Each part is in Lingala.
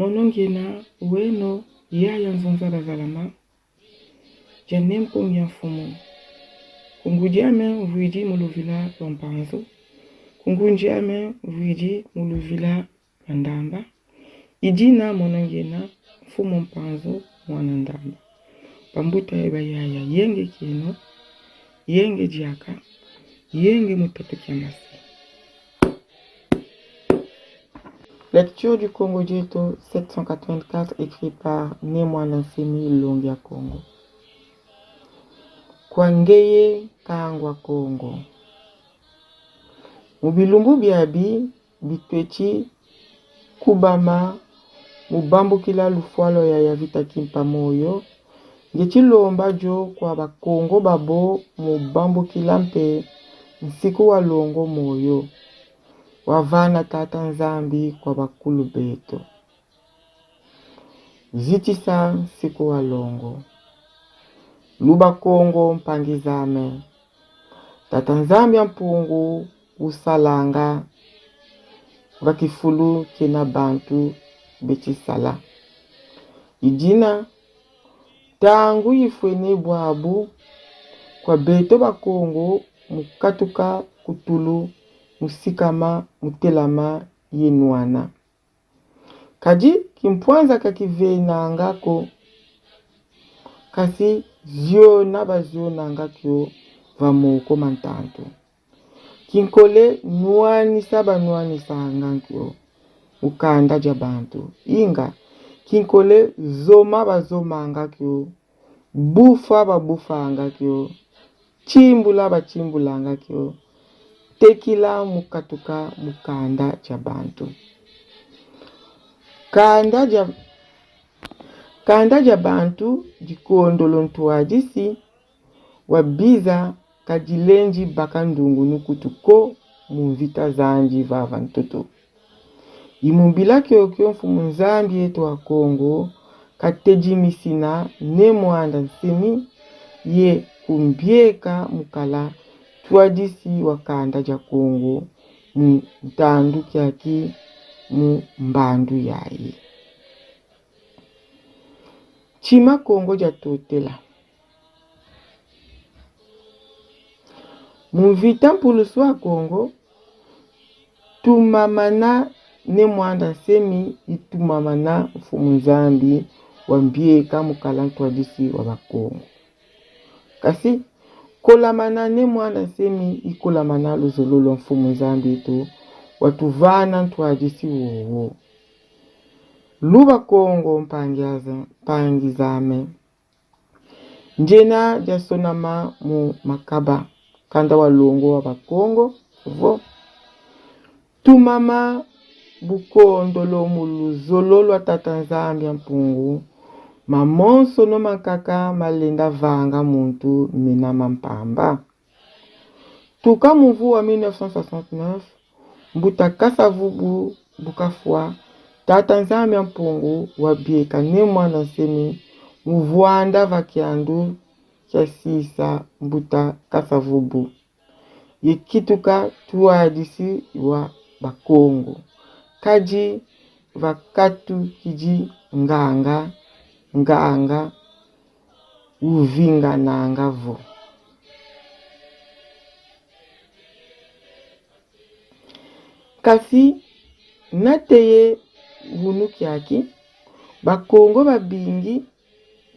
monongena weno yaya nzonzala zalama janem kongia mfumu kungudiame vuidi muluvila lompanzo kungundiame vuidi muluvila mandamba idina monongena mfumu mpanzo mwana ndamba pambuta eba yaya yenge kino yenge diaka yenge mutatu kiamasi. Lecture du Congo Dieto 784 écrit par Nemwana Semi Longia Congo. Kwangeye kangwa Congo. Mubilumbu biabi bitwechi kubama mubambu kila lufwalo ya yavita kimpa moyo. Ngechilomba jo kwa bakongo babo mubambu kila mpe nsiku walongo moyo. Wavana tata nzambi kwa bakulu beto. Zitisa siku walongo. Luba Kongo mpangizame. Tata nzambi ya mpungu usalanga. Vakifulu kena bantu bechisala. Idina tangu yifwene bwabu kwa beto bakongo mukatuka kutulu musikama mutelama yenuana. Kaji kimpwanza kakivena ngako kasi zio nabazio nangakyo vamoko mantanto. Kinkole nuani saba nuani sangakyo ukanda jabantu. Inga kinkole zoma bazoma ngakyo bufa babufa ngakyo chimbula bachimbula ngakyo tekila mukatuka mukanda jabantu. Kanda jabantu jikondolo ntuadisi wabiza kajilenji bakandungu nukutuko muvita zanji vava ntoto. Imumbila kyokyo mfumu nzambi yetu wa Kongo kateji misina Nemwanda Nsemi ye kumbieka mukala tuadisi wakanda ja Kongo mu ntandu kyaki mu mbandu yaye. Chima Kongo ja totela. Muvita mpulusu wa Kongo tumamana Nemwanda Nsemi itumamana mfumu nzambi wambieka mukala tuadisi wa bakongo. Kasi kolamana Nemwanda Nsemi ikolamana luzololo mfumu nzambi tu watuvana tuadisi wowo. Luba Kongo mpangizame. Njena jasonama mu makaba kanda walongo wa bakongo vo. Tumama bukondolo muluzololo tata nzambi ya mpungu. Mamonso no makaka malenda vanga muntu minama mpamba. Tuka muvu wa 1969 mbuta kasavubu bukafua tata nzambi ya mpungu wabieka Nemwanda Nsemi muvuanda vakiandu kia sisa mbuta kasavubu. Yekituka tuadisi wa bakongo. Kaji vakatu kiji nganga uvinga na ngavo. Kasi nateye gunuki yaki bakongo babingi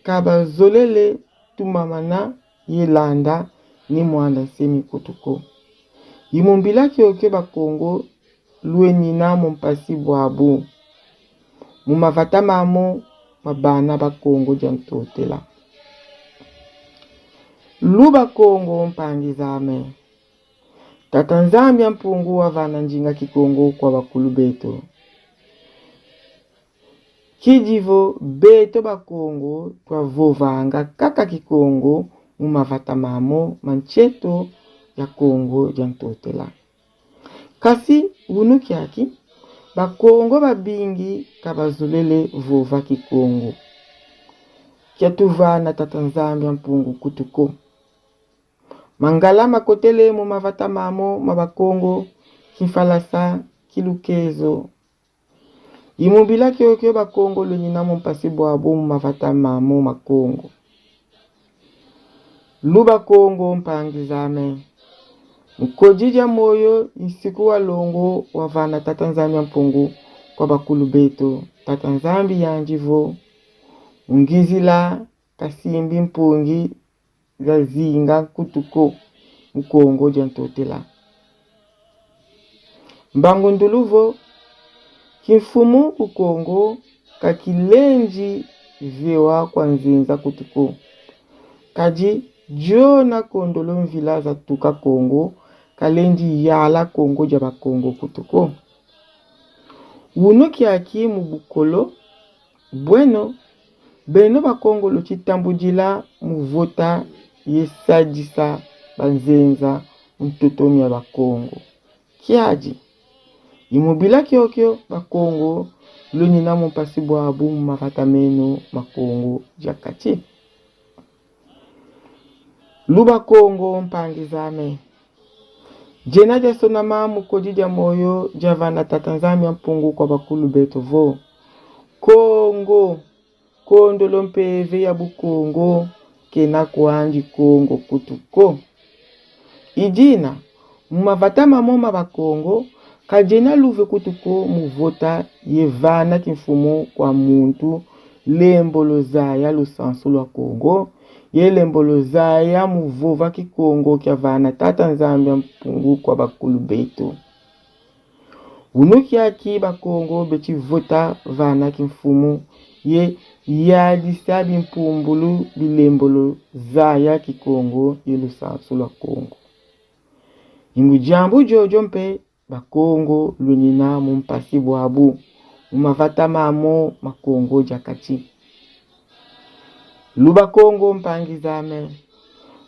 kabazolele tumamana yelanda Nemwanda Nsemi kutuko. Yimumbila kyokyo bakongo lueni na mpasi bwabu. Mumavata mamo mabana bakongo jantotela. Luba Kongo mpangizame. Tata nzambi ya mpungu wavana njinga kikongo kwa bakulu beto. Kijivo beto bakongo kwa vovanga kaka kikongo mumavata mamo mancheto ya Kongo jantotela. Kasi unuki yaki bakongo babingi kabazolele vova kikongo. Kia tuvana tata nzambi ya mpungu kutuko. Mangala makotele mu mavata mamo mabakongo kifalasa kilukezo. Imubila kyokyo bakongo lunyina mumpasi bwabo mumavata mamu makongo. Luba kongo mpangizame. Mkojija moyo isiku walongo wavana tatanzambi mpungu kwa bakulu beto. Tatanzambi yanjivo. Ungizila kasimbi mpungi za zinga kutuko mkongo jantotela. Mbangu nduluvo kimfumu ukongo kakilenji vewa kwa nzinza kutuko. Kaji jona kondolo mvila za tuka kongo kalenji yala kongo jaba kongo kutuko. Unuki aki mubukolo bueno beno bakongo luchitambujila muvota yesajisa banzenza mtutomi ya bakongo. Kiaji imubila kyokyo bakongo lunyina mumpasi bwabu mumavata meno makongo jakati. Luba kongo mpangizame. Jena jasonama mukojija moyo javana tatanzami mpungu kwa bakulu beto vo. Kongo kondolo mpeve ya bukongo kena kuanji kongo kutuko. Ijina mumavata mamoma bakongo kajena luve kutuko muvota yevana kimfumu kwa muntu lembolo zaya lusansu lwa kongo. Yelembolo zaya muvova kikongo kia vana tatanzambi mpungu kwa bakulu beto. Unuki aki bakongo beti vota vana kimfumu ye yadisabi mpumbulu bilembolo zaya kikongo yelusansu lwa kongo. Imujambu jojo mpe bakongo lunyina mumpasi bwabu mumavata mamo makongo jakati. Luba kongo mpangizame.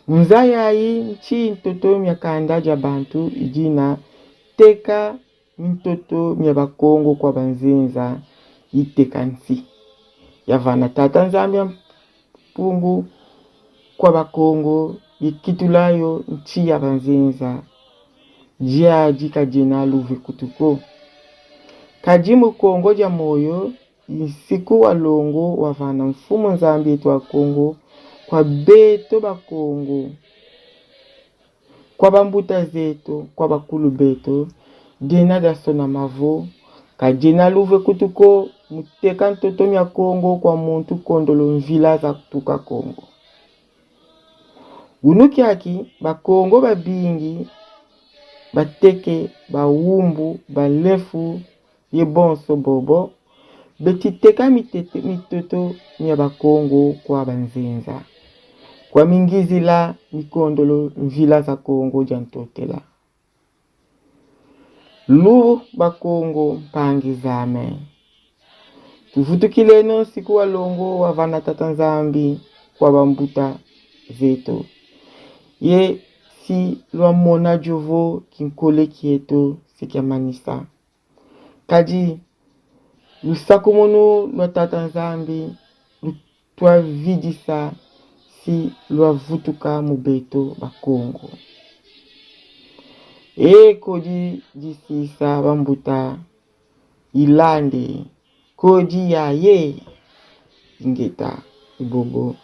Mzayayi nchi mtoto myakanda jabantu ijina teka mtoto myabakongo kwa banzenza iteka nsi. Yavana tatanzambi mpungu kwa bakongo ikitulayo nchi ya banzenza. Jia jika jena luve kutuko. Kajimu kongo ja moyo isiku walongo wavana mfumu nzambi etu wa kongo kwa beto bakongo. Kwa bambuta zeto, kwa bakulu beto, jena dasona mavo. Kajena luve kutuko muteka ntoto mya kongo kwa muntu kondolo mvila za kutuka kongo. Unuki aki bakongo babingi bateke bawumbu balefu yebonso bobo betiteka mitoto nya bakongo kwa banzenza. Kwa mingizila mikondolo mvila za kongo jantotela. Lu bakongo mpangizame. Tufutukileno siku walongo wavana tatanzambi kwa bambuta zeto. Ye si lwa mona jovo kinkole kieto sikiamanisa. Kaji lusakumunu lwa tatanzambi lutwa vidisa si lwa vutuka mubeto bakongo. Koji jisisa bambuta ilande. Koji ya ye ingeta ibobo.